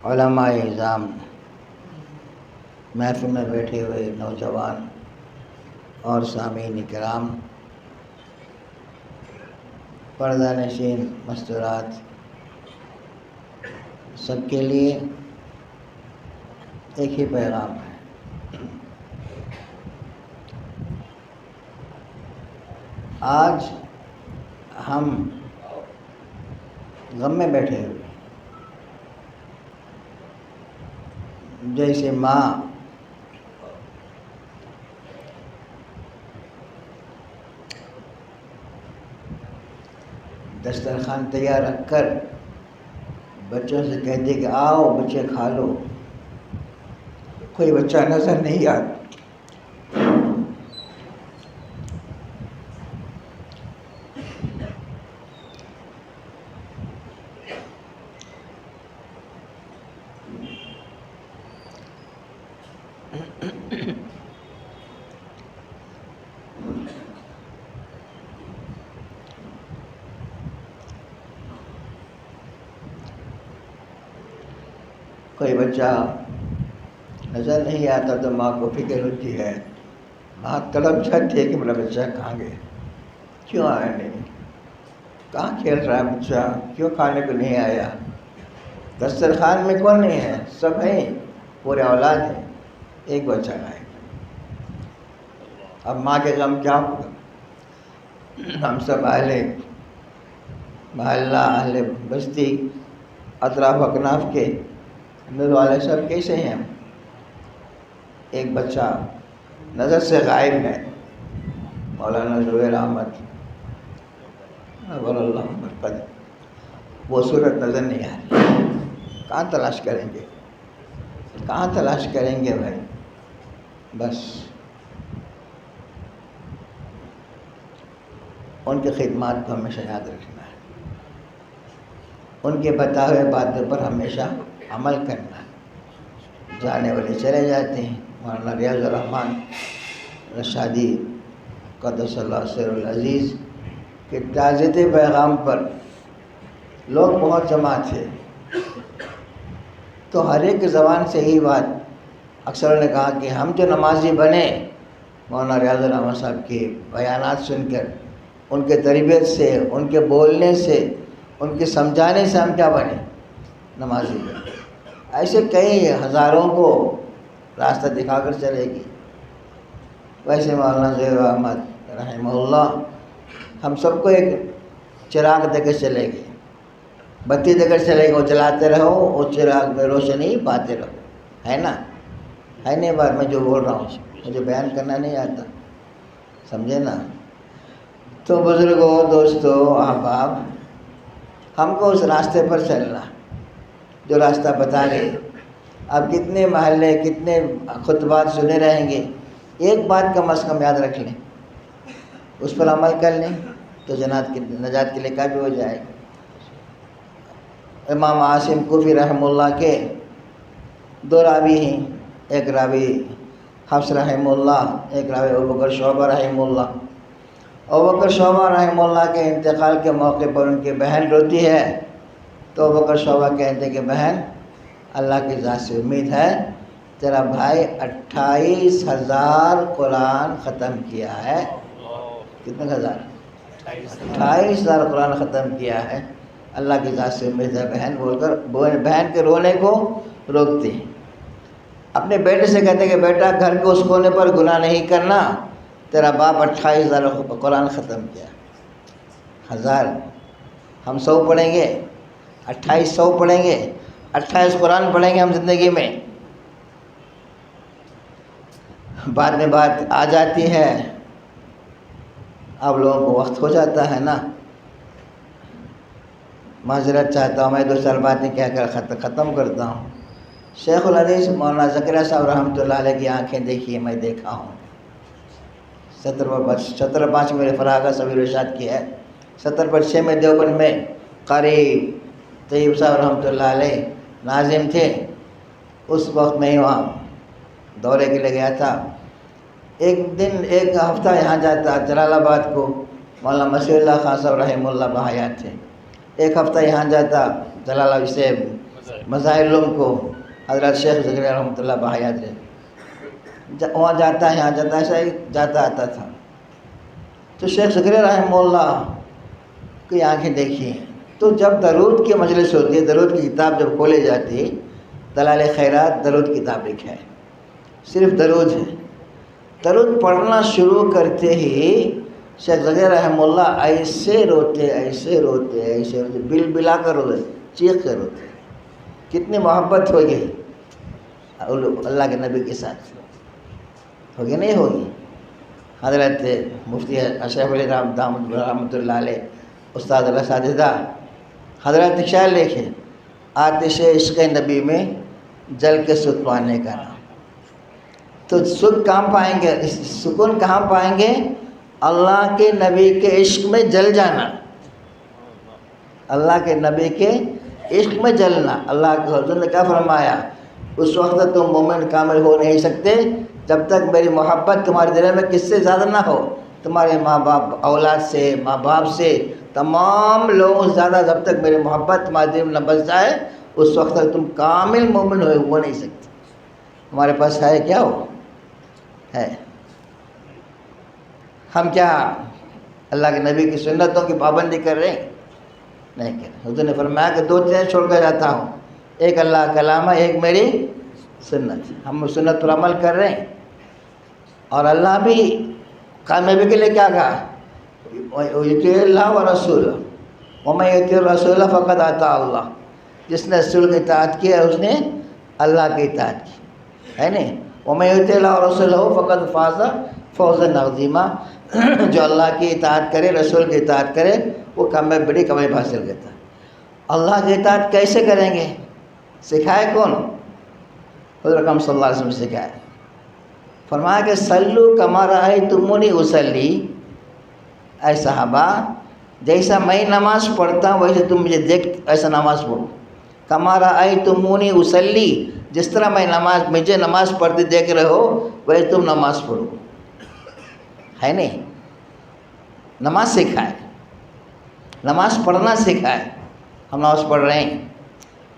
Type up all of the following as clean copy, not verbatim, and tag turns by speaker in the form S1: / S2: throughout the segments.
S1: علماء اعظام، محفل میں بیٹھے ہوئے نوجوان اور سامعین کرام، پردہ نشین مستورات، سب کے لیے ایک ہی پیغام ہے۔ آج ہم غم میں بیٹھے ہوئے، جیسے ماں دسترخوان تیار رکھ کر بچوں سے کہتے کہ آؤ بچے کھا لو، کوئی بچہ نظر نہیں آتا۔ کوئی بچہ نظر نہیں آتا تو ماں کو فکر ہوتی ہے، ماں طلب چاہتی ہے کہ میرا بچہ کہاں گیا، کیوں آیا نہیں، کہاں کھیل رہا ہے بچہ، کیوں کھانے کو نہیں آیا۔ دسترخوان میں کون نہیں ہے، سب ہیں، پورے اولاد ہیں، ایک بچہ آئے۔ اب ماں کے غم کیا ہوگا۔ ہم سب اہل محلہ، اہل بستی، اطراف اکناف کے نور والے سب کیسے ہیں ہم؟ ایک بچہ نظر سے غائب ہے، مولانا زبیر احمد اللہ مرقد، وہ صورت نظر نہیں آ رہی، کہاں تلاش کریں گے، کہاں تلاش کریں گے بھائی۔ بس ان کی خدمات کو ہمیشہ یاد رکھنا ہے، ان کے بتائے ہوئے باتوں پر ہمیشہ عمل کرنا ہے۔ جانے والے چلے جاتے ہیں، مولانا ریاض الرحمن رشادی قدس اللہ سر العزیز کے تعزیت پیغام پر لوگ بہت جمع تھے، تو ہر ایک زبان سے ہی بات اکثر نے کہا کہ ہم جو نمازی بنے مولانا ریاض الرحمن صاحب کے بیانات سن کر، ان کے تربیت سے، ان کے بولنے سے، ان کے سمجھانے سے ہم کیا بنے، نمازی بنے۔ ایسے کئی ہزاروں کو راستہ دکھا کر چلے گی۔ ویسے مولانا زبیر احمد رحمہ اللہ ہم سب کو ایک چراغ دے کر چلے گئے، بتی دے کر چلے گئے، وہ چلاتے رہو، وہ چراغ میں روشنی پاتے رہو، ہے نا؟ ہے نہیں بات میں جو بول رہا ہوں، مجھے بیان کرنا نہیں آتا، سمجھے نا؟ تو بزرگوں، دوستوں، احباب، ہم کو اس راستے پر چلنا جو راستہ بتا گئے۔ اب کتنے محلے، کتنے خطبات سنے رہیں گے، ایک بات کم از کم یاد رکھ لیں، اس پر عمل کر لیں تو نجات کے لیے کافی ہو جائے گا۔ امام عاصم کوفی رحمہ اللہ کے دو راوی ہیں، ایک راوی حفص رحمہ اللہ، ایک راوی ابوبکر شعبہ رحمہ اللہ۔ ابوبکر شعبہ رحمہ اللہ کے انتقال کے موقع پر ان کی بہن روتی ہے، تو ابوبکر شعبہ کہتے ہیں کہ بہن، اللہ کی ذات سے امید ہے تیرا بھائی 28,000 قرآن ختم کیا ہے۔ کتنے ہزار؟ 28,000 قرآن ختم کیا ہے، اللہ کی ذات سے امید ہے بہن بول کر بہن کے رونے کو روکتے ہیں۔ اپنے بیٹے سے کہتے ہیں کہ بیٹا گھر کے اس کونے پر گناہ نہیں کرنا، تیرا باپ 28,000 قرآن ختم کیا۔ 1000 ہم 100 پڑھیں گے، 2800 پڑھیں گے، 28 قرآن پڑھیں گے ہم زندگی میں۔ بعد میں بات آ جاتی ہے، اب لوگوں کو وقت ہو جاتا ہے نا، معذرت چاہتا ہوں، میں 2-4 باتیں کہہ کر ختم کرتا ہوں۔ شیخ الحدیث مولانا زکریا صاحب رحمۃ اللہ علیہ کی آنکھیں دیکھیے، میں دیکھا ہوں۔ 17/5 میرے فراغت سبھی ارشاد کی ہے، 17/6 میں دیوبند میں قاری طیب صاحب رحمۃ اللہ علیہ ناظم تھے، اس وقت میں ہی وہاں دورے کے لیے گیا تھا۔ ایک دن، ایک ہفتہ یہاں جاتا جلال آباد کو، مولانا مسیح اللہ خان صاحب رحمہ اللہ بحیات تھے، ایک ہفتہ یہاں جاتا جلال آباد سے مظاہر کو حضرت شیخ زکریا رحمۃ اللہ بحیات رہے، وہاں جاتا ہے یہاں جاتا ہے، ایسا ہی جاتا آتا تھا۔ تو شیخ زکریا رحمہ اللہ کی آنکھیں دیکھی، تو جب درود کی مجلس ہوتی ہے، درود کی کتاب جب کھولے جاتی ہے، دلال خیرات درود کتاب لکھا ہے، صرف درود ہے۔ درود پڑھنا شروع کرتے ہی شیخ زکریا رحمہ اللہ ایسے روتے ایسے روتے ایسے روتے، بل بلا کر روتے، چیخ کر روتے، کتنی محبت ہوگی اللہ کے نبی کے ساتھ، ہوگی نہیں ہوگی؟ حضرت مفتی اشرف علی رحمۃ اللہ علیہ استاد الاساتذہ حضرت شاعر لکھے، آتش عشق نبی میں جل کے سکھ پانے کا نام۔ تو سکھ کہاں پائیں گے، سکون کہاں پائیں گے؟ اللہ کے نبی کے عشق میں جل جانا، اللہ کے نبی کے عشق میں جلنا۔ اللہ کے حضور نے کیا فرمایا؟ اس وقت تم مومن کامل ہو نہیں سکتے جب تک میری محبت تمہارے دل میں کس سے زیادہ نہ ہو، تمہارے ماں باپ، اولاد سے، ماں باپ سے، تمام لوگوں سے زیادہ جب تک میری محبت تمہارے دل میں نہ بس جائے، اس وقت تک تم کامل مومن ہو نہیں سکتے۔ ہمارے پاس ہے کیا؟ ہو ہے؟ ہم کیا اللہ کے نبی کی سنتوں کی پابندی کر رہے ہیں؟ نہیں کر رہے۔ حضور نے فرمایا کہ دو چیزیں چھوڑ کر جاتا ہوں، ایک اللہ کا کلام ہے، ایک میری سنت۔ ہم سنت پر عمل کر رہے ہیں، اور اللہ بھی کامیابی کے لیے کیا کہا؟ یطیع اللہ و رسول، ومن یطیع الرسول فقد اطاع اللہ۔ جس نے رسول کی اطاعت کی ہے اس نے اللہ کی اطاعت کی، ہے نہیں؟ ومن یطیع اللہ و رسولہ فقد فاز فوزا عظیما۔ جو اللہ کی اطاعت کرے، رسول کی اطاعت کرے، وہ کامیاب، بڑی کامیابی حاصل کرتا ہے۔ اللہ کی اطاعت کیسے کریں گے؟ سکھائے کون؟ حضور اکرم صلی اللہ علیہ وسلم نے سکھایا، فرمایا کہ صلو کما رأیتمونی اصلی، اے صحابہ جیسا میں نماز پڑھتا ہوں ویسے تم مجھے دیکھ ایسا نماز پڑھو۔ کما رأیتمونی اصلی، جس طرح میں مجھے نماز پڑھتے دیکھ رہے ہو ویسے تم نماز پڑھو، ہے نہیں؟ نماز سکھائے، نماز پڑھنا سکھائے۔ ہم نماز پڑھ رہے ہیں،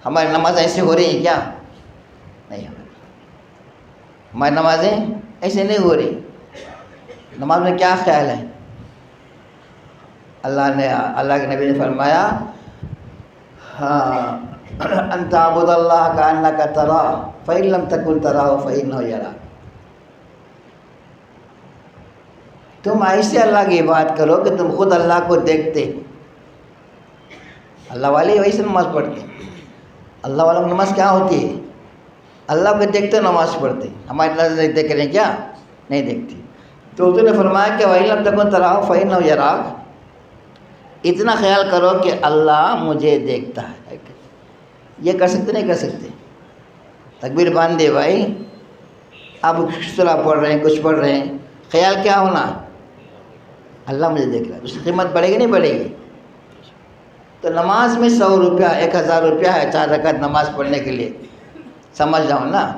S1: ہماری نماز ایسے ہو رہی ہیں کیا؟ نہیں ہو رہی۔ ہماری نمازیں ایسے نہیں ہو رہی۔ نماز میں کیا خیال ہے؟ اللہ کے نبی نے فرمایا، ان تعبد اللہ کانک تراہ فإن لم تکن تراہ فإنہ یراک۔ تم ایسے اللہ کی عبادت کرو کہ تم خود اللہ کو دیکھتے۔ اللہ والے ویسے نماز پڑھتے ہیں۔ اللہ والوں کی نماز کیا ہوتی ہے؟ اللہ کو دیکھتے نماز پڑھتے۔ ہماری نظر دیکھ رہے ہیں کیا؟ نہیں دیکھتی۔ تو حضور نے فرمایا کہ وَإِن لَمْ تَكُنْ تَرَاهُ فَإِنَّهُ يَرَاكَ۔ اتنا خیال کرو کہ اللہ مجھے دیکھتا ہے۔ یہ کر سکتے نہیں کر سکتے؟ تکبیر باندھے بھائی، آپ سورہ پڑھ رہے ہیں، کچھ پڑھ رہے ہیں، خیال کیا ہونا؟ اللہ مجھے دیکھ رہا ہے۔ اس کی قیمت بڑھے گی نہیں بڑھے گی؟ تو نماز میں 100 روپیہ 1000 روپیہ ہے 4 رکعت نماز پڑھنے کے لیے، سمجھ جاؤ نا۔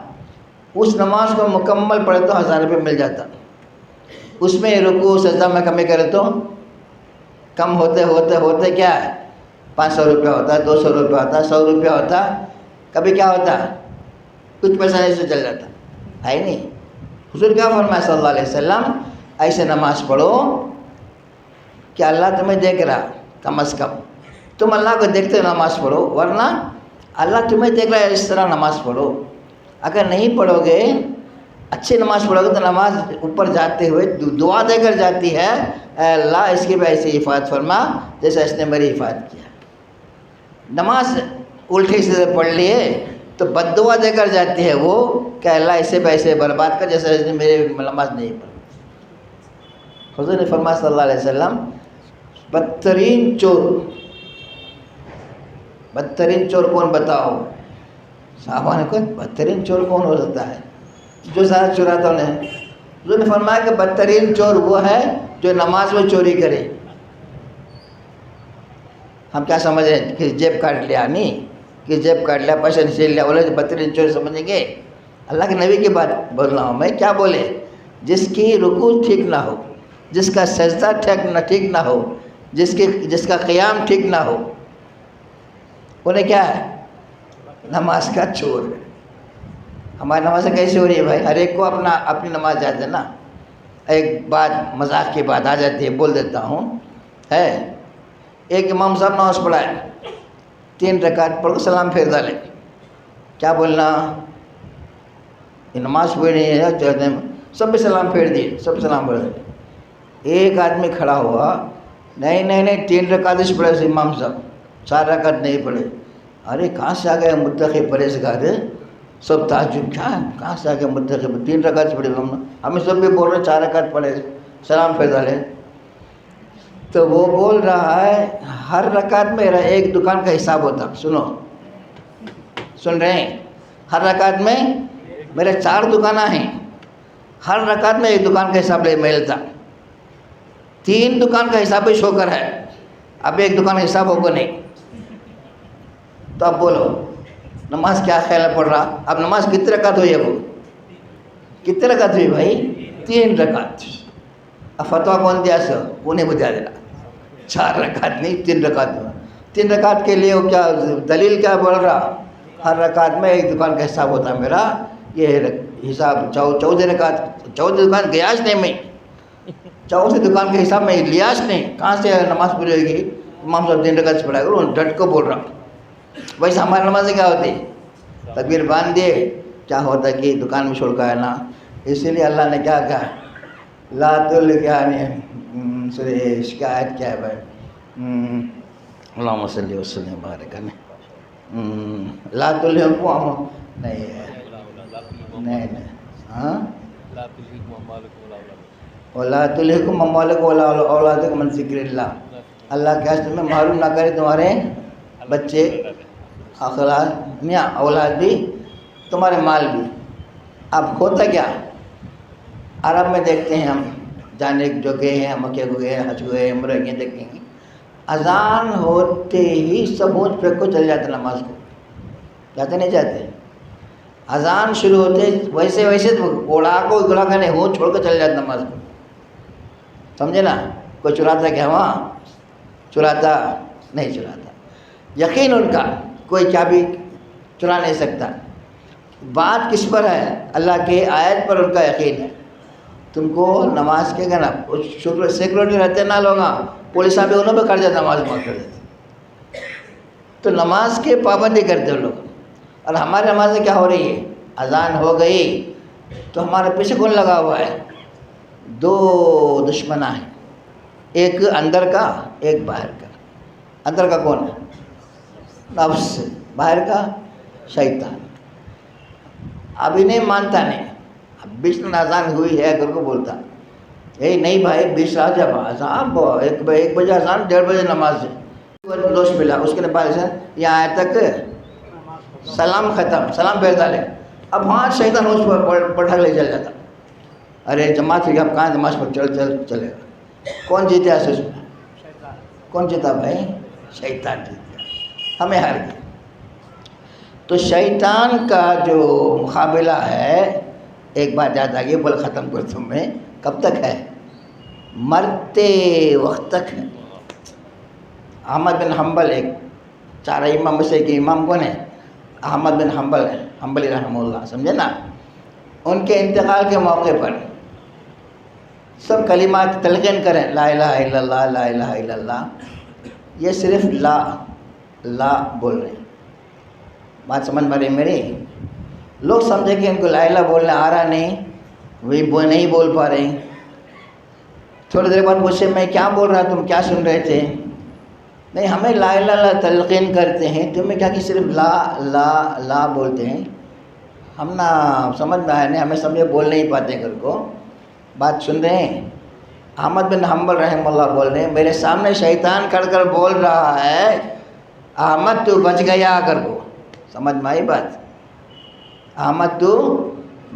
S1: اس نماز کو مکمل پڑھے تو 1000 روپیہ مل جاتا۔ اس میں رکوع سجدہ میں کمی کرے تو کم ہوتے ہوتے ہوتے کیا ہے؟ 500 روپیہ ہوتا ہے، 200 روپیہ ہوتا ہے، 100 روپیہ ہوتا ہے، کبھی کیا ہوتا ہے؟ کچھ پیسہ نہیں سے چل جاتا ہے نہیں۔ حضور کیا فرمایا صلی اللہ علیہ وسلم؟ ایسے نماز پڑھو کہ اللہ تمہیں دیکھ رہا، کم از کم تم اللہ کو دیکھتے نماز پڑھو، ورنہ اللہ تمہیں دیکھ رہا ہے اس طرح نماز پڑھو۔ اگر نہیں پڑھو گے، اچھی نماز پڑھو گے تو نماز اوپر جاتے ہوئے دعا دے کر جاتی ہے، اے اللہ اس کی بھی ایسی حفاظت فرما جیسا اس نے میری حفاظت کیا۔ نماز الٹی سے پڑھ لیے تو بد دعا دے کر جاتی ہے وہ کہ اللہ اسے پیسے برباد کر جیسا اس نے میری نماز نہیں پڑھی۔ حضور نے فرمایا صلی اللہ علیہ وسلم، بدترین چور کون بتاؤ؟ صحابہ نے کہا بدترین چور کون ہو سکتا ہے؟ جو زیادہ چراتا انہیں۔ حضور نے فرمایا کہ بدترین چور وہ ہے جو نماز میں چوری کرے۔ ہم کیا سمجھ رہے ہیں کہ جیب کاٹ لیا؟ نہیں کہ جیب کاٹ لیا، پیسہ چھین لیا بولے بدترین چور سمجھیں گے؟ اللہ کے نبی کی بات بول رہا ہوں میں، کیا بولے؟ جس کی رکوع ٹھیک نہ ہو، جس کا سجدہ ٹھیک نہ ہو، جس کا قیام ٹھیک نہ ہو، انہیں کیا ہے؟ نماز کا چور ہے. ہماری نماز کیسی ہو رہی ہے بھائی؟ ہر ایک کو اپنی نماز یاد ہے نا. ایک بات مذاق کی بات آ جاتی ہے، بول دیتا ہوں. ہے ایک امام صاحب نماز پڑھائے، 3 رکعت پڑھ کے سلام پھیر ڈالے. کیا بولنا؟ یہ نماز پڑھی ہے، سب پہ سلام پھیر دیے، سب سلام پھیر دیے. ایک آدمی کھڑا ہوا، نہیں 3 رکعت پڑھے سے امام صاحب، 4 رکعت نہیں پڑھے. ارے کہاں سے آ گئے متقی پرہیزگار؟ سب تعجب، کیا کہاں سے آ گئے متقی؟ 3 رکعت پڑھے ہمیں سب بھی بول رہے 4 رکعت پڑھے، سلام پھیر ڈالے. تو وہ بول رہا ہے ہر رکعت میں میرا ایک دکان کا حساب ہوتا. سنو، سن رہے ہیں؟ ہر رکعت میں میرے 4 دکانیں ہیں، ہر رکعت میں ایک دکان کا حساب ملتا. 3 دکان کا حساب بھی شوکر ہے، اب ایک دکان کا حساب ہوگا نہیں. تو اب بولو نماز کیا خیال ہے پڑھ رہا؟ اب نماز کتنے رکعت ہوئی ہے؟ وہ کتنے رکعت ہوئی بھائی؟ 3 رکعت. اب فتویٰ کون دیا سو؟ وہ نہیں بتا دینا. 4 رکعت نہیں، 3 رکعت. 3 رکعت کے لیے وہ کیا دلیل کیا بول رہا؟ ہر رکعت میں ایک دکان کا حساب ہوتا میرا. یہ حساب 14 رکعت، 14 دکان گیاش نہیں میں، 14 دکان کے حساب میں لیاش نہیں. کہاں سے نماز پوری ہوئے گی؟ امام صاحب 3 رکعت پڑھا کرو، ڈٹ کو بول رہا. ویسے ہماری نماز کیا ہوتی؟ تکبیر باندھ دیے، کیا ہوتا کہ دکان میں چھوڑ کا ہے نا. اسی لیے اللہ نے کیا کہا؟ لا کیا نہیں سورہ شکایت کیا ہے بھائی؟ اللہم صلی وسلم بارک لا تلہکم نہیں ہاں ولا تلہکم اموالکم ولا اولادکم عن ذکر اللہ. اللہ کے راستے میں محروم نہ کرے تمہارے بچے، اولاد بھی، تمہارے مال بھی. اب ہوتا کیا عرب میں دیکھتے ہیں ہم، جانے جو گئے ہیں، مکے کو گئے، حج کو گئے، عمرہ گئے، دیکھیں گے اذان ہوتے ہی سب ہونچ پھینک کو چل جاتے نماز کو. جاتے نہیں جاتے؟ اذان شروع ہوتے ویسے اڑا کے نہیں، ہونچ چھوڑ کے چل جاتے نماز کو. سمجھے نا؟ کوئی چراتا کیا وہاں؟ چراتا نہیں چراتا. یقین ان کا کوئی کیا بھی چرا نہیں سکتا. بات کس پر ہے؟ اللہ کے آیت پر ان کا یقین ہے. تم کو نماز کے نا سیکورٹی رہتے نا لوگ، پولیس بھی انہوں پہ کر جاتے، نماز کر دیتے. تو نماز کے پابندی کرتے ہیں لوگ. اور ہماری نمازیں کیا ہو رہی ہے؟ اذان ہو گئی تو ہمارے پیچھے کون لگا ہوا ہے؟ 2 دشمناں ہیں، ایک اندر کا ایک باہر کا. اندر کا کون ہے؟ نفس. باہر کا شیطان. ابھی نہیں مانتا، نہیں. اب 20 میں اذان ہوئی ہے اگر کو بولتا نہیں بھائی 20 آ جا اذان 1 بجے اذان، 1:30 بجے نماز ہے. دوست ملا اس کے پاس یہاں آئے تک سلام ختم، سلام پھیر ڈالے. اب وہاں شیطان اس پر پٹھا لے چل جاتا. ارے جماعت اب کہاں نماز پر چلے گا. کون جیتے اس میں؟ کون جیتا بھائی؟ شیطان جیت گیا، ہمیں ہار گیا. تو شیطان کا جو مقابلہ ہے، ایک بات یاد آ گئی، بول ختم کر تم میں، کب تک ہے؟ مرتے وقت تک ہے. احمد بن حنبل، ایک 4 امام میں سے ایک امام کون ہے؟ احمد بن حنبل ہے، حنبلی رحمہ اللہ. سمجھے نا؟ ان کے انتقال کے موقع پر سب کلمات تلقین کریں، لا الہ الا اللہ، لا الہ الا اللہ. یہ صرف لا بول رہے ہیں. بات سمجھ میں رہی میری؟ لوگ سمجھے کہ ان کو لا الہ بولنے آ رہا نہیں، وہی نہیں بول پا رہے. تھوڑی دیر بعد مجھ سے میں کیا بول رہا، تم کیا سن رہے تھے؟ نہیں، ہمیں لا الہ الا اللہ تلقین کرتے ہیں، تمہیں کیا کہ صرف لا بولتے ہیں. ہم نہ سمجھ میں آیا نہیں، ہمیں سمجھے بول نہیں پاتے گھر کو. بات سن رہے ہیں؟ احمد بن حنبل رحمہ اللہ بول رہے ہیں، میرے سامنے شیطان کھڑ کر بول رہا ہے احمد تو بچ گیا کر کو. سمجھ میں آئی بات؟ احمد تو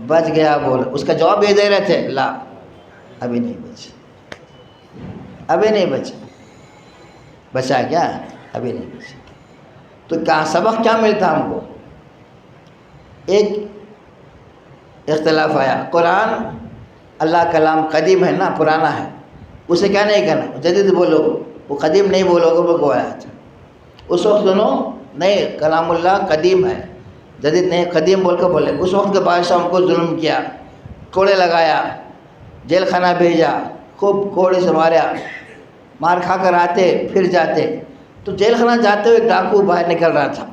S1: بچ گیا بول. اس کا جواب یہ دے رہے تھے، لا ابھی نہیں بچے، ابھی نہیں بچے. بچا کیا؟ ابھی نہیں بچے. تو کیا سبق کیا ملتا ہم کو؟ ایک اختلاف آیا. قرآن اللہ کلام قدیم ہے نا، پرانا ہے، اسے کیا نہیں کرنا جدید بولو. وہ قدیم نہیں بولو گے وہ آیا تھا اس وقت. سنو نہیں، کلام اللہ قدیم ہے، جدید نہیں قدیم بول کے بولے. اس وقت کے بادشاہ ان کو ظلم کیا, کوڑے لگایا, جیل خانہ بھیجا, خوب کوڑے سے مارا, مار کھا کر آتے پھر جاتے. تو جیل خانہ جاتے ہوئے ایک ڈاکو باہر نکل رہا تھا.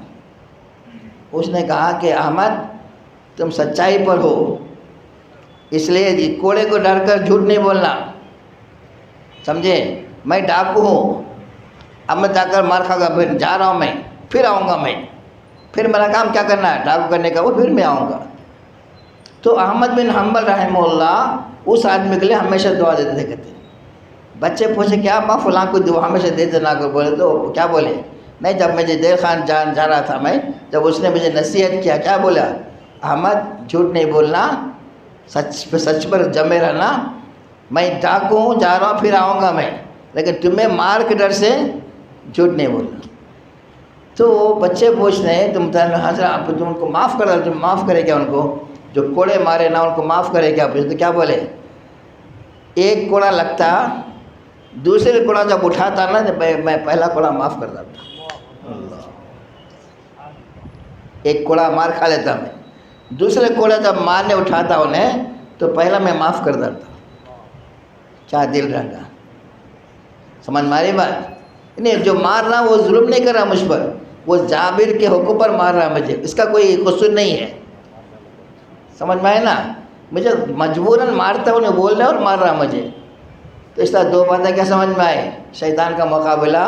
S1: اس نے کہا کہ احمد تم سچائی پر ہو, اس لیے کوڑے کو ڈر کر جھوٹ نہیں بولنا, سمجھے؟ میں ڈاکو ہوں, اب میں جا کر مار کھا کر پھر جا رہا ہوں, میں پھر آؤں گا, میں پھر میرا کام کیا کرنا ہے ڈاکو کرنے کا, وہ پھر میں آؤں گا. تو احمد بن حنبل رحمہ اللہ اس آدمی کے لیے ہمیشہ دعا دیتے تھے. کہتے بچے پوچھے کیا ماں فلاں کو دعا ہمیشہ دیتے نہ کر, بولے تو کیا بولے, نہیں جب مجھے جیل خان جا رہا تھا میں, جب اس نے مجھے نصیحت کیا, کیا بولا, احمد جھوٹ نہیں بولنا, سچ پر جمے رہنا, میں ڈاکو ہوں, جا رہا ہوں پھر آؤں گا میں, لیکن تمہیں مار کے ڈر سے جھوٹ نہیں بولنا. تو بچے پوچھتے ہیں تم حضرت تم ان کو معاف کر, تم معاف کرے کیا ان کو جو کوڑے مارے نا, ان کو معاف کرے کیا؟ پوچھتے تو کیا بولے, ایک کوڑا لگتا, دوسرے کوڑا جب اٹھاتا نا میں پہلا کوڑا معاف کر دیتا. ایک کوڑا مار کھا لیتا میں, دوسرے کوڑا جب مارنے اٹھاتا انہیں تو پہلا میں معاف کر دیتا. کیا دل رہتا, سمجھ ماری بات نہیں؟ جو مار رہا وہ ظلم نہیں کر رہا مجھ پر, وہ جابر کے حکم پر مار رہا مجھے, اس کا کوئی قصور نہیں ہے, سمجھ میں آئے نا؟ مجھے مجبوراً مارتا انہیں بول رہا اور مار رہا مجھے. تو اس طرح دو باتیں کیا سمجھ میں آئے؟ شیطان کا مقابلہ,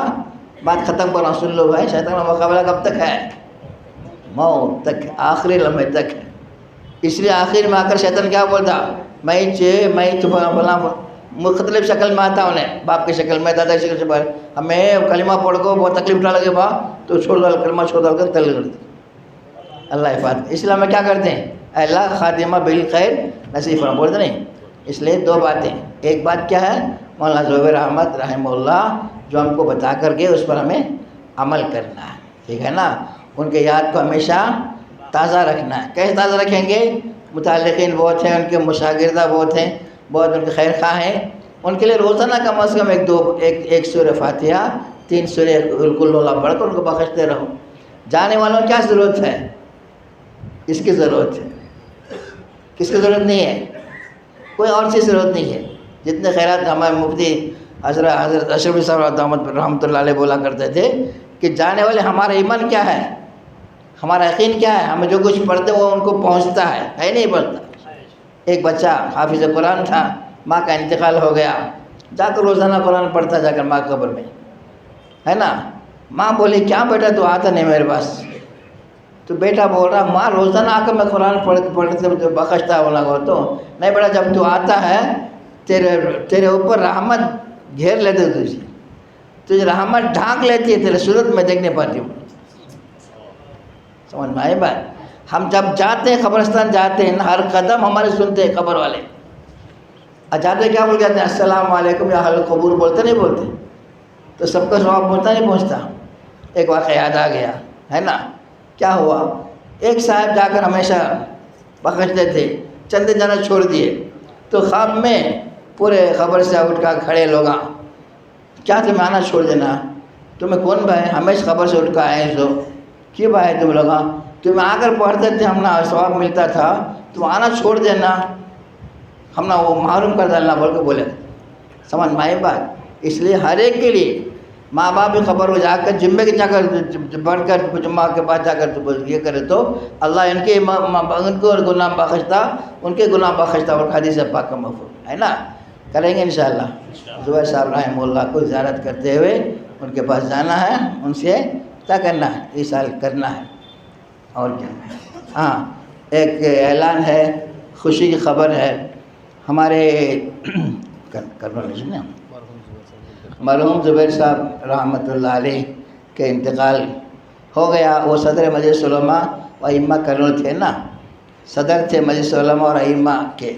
S1: بات ختم کرنا سن لو بھائی, شیطان کا مقابلہ کب تک ہے؟ موت تک, آخری لمحے تک ہے. اس لیے آخر میں آ کر شیطان کیا بولتا, میں فلاں مختلف شکل میں آتا انہیں, باپ کی شکل میں, دادا کی شکل سے, ہمیں کلمہ پڑھ کو بہت تکلیف اٹھا لگے با تو چھوڑ دو, کلمہ چھوڑ دو کر تل کر دے. اللہ حفاظت. اس لیے ہمیں کیا کرتے ہیں, اللہ خاتمہ بالخیر نصیب فرما, بولتے نہیں. اس لیے دو باتیں, ایک بات کیا ہے, مولانا زبیر احمد رحمہ اللہ جو ہم کو بتا کر گئے اس پر ہمیں عمل کرنا ہے, ٹھیک ہے نا؟ ان کے یاد کو ہمیشہ تازہ رکھنا ہے. کیسے تازہ رکھیں گے؟ متعلقین بہت ہیں, ان کے مشاگردہ بہت ہیں, بہت ان کے خیر خواہ ہیں. ان کے لیے روزانہ کم از کم ایک سورہ فاتحہ, 3 سورہ قل ہو اللہ پڑھ کر ان کو بخشتے رہو. جانے والوں کی کیا ضرورت ہے, اس کی ضرورت ہے, کس کی ضرورت نہیں ہے, کوئی اور چیز ضرورت نہیں ہے. جتنے خیرات ہمارے مفتی حضرت اشرفی صاحب رحمۃ اللہ علیہ بولا کرتے تھے کہ جانے والے ہمارا ایمان کیا ہے, ہمارا یقین کیا ہے, ہمیں جو کچھ پڑھتے وہ ان کو پہنچتا ہے نہیں پڑھتا. ایک بچہ حافظ قرآن تھا, ماں کا انتقال ہو گیا, جا کر روزانہ قرآن پڑھتا جا کر ماں کی قبر میں, ہے نا؟ ماں بولی کیا بیٹا تو آتا نہیں میرے پاس, تو بیٹا بول رہا ماں روزانہ آ کر میں قرآن پڑھتے بخشتا ہونا ہو, تو نہیں بیٹا جب تو آتا ہے تیرے اوپر رحمت گھیر لیتے, تجھے رحمت ڈھانک لیتی ہے, تیرے صورت میں دیکھ نہیں پاتی ہوں. سمجھ میں آئی بات؟ ہم جب جاتے ہیں قبرستان جاتے ہیں, ہر قدم ہمارے سنتے ہیں قبر والے, جاتے کیا بول جاتے ہیں, السلام علیکم یا اہل القبور, بولتے نہیں بولتے؟ تو سب کا ثواب پہنچتا نہیں پہنچتا؟ ایک واقعہ یاد آ گیا, ہے نا؟ کیا ہوا, ایک صاحب جا کر ہمیشہ بخشتے تھے, چند جانا چھوڑ دیے, تو خواب میں پورے خبر سے اٹھ کر کھڑے لوگ, کیا تمہیں آنا چھوڑ دینا, تمہیں کون بھائی, ہمیشہ خبر سے اٹھ کر آئے سو, کیوں بھائی تم لوگ, تمہیں آ کر پڑھتے تھے, ہم نا ثواب ملتا تھا, تم آنا چھوڑ دینا, ہم نا وہ محروم کر ڈالنا بول کے بولے. سمجھ میں آئی بات؟ اس لیے ہر ایک کے لیے ماں باپ کی خبر ہو جا کر جمعے کے جا کر بڑھ کر جمعہ کے بعد جا کر یہ کرے تو اللہ ان کے گناہ بخشتا, ان کے گناہ بخشتا, اور حدیث پاک کا مفہوم ہے نا. کریں گے انشاءاللہ. زبیر صاحب رحمہ اللہ کو زیارت کرتے ہوئے ان کے پاس جانا ہے, ان سے کیا کرنا ہے, ایصال کرنا ہے. اور کیا, ہاں ایک اعلان ہے, خوشی کی خبر ہے. ہمارے مرحوم زبیر صاحب رحمۃ اللہ علیہ کے انتقال ہو گیا. وہ صدر مجلس علماء و ائمہ کرنول تھے نا, صدر تھے مجلس علماء اور ائمہ کے.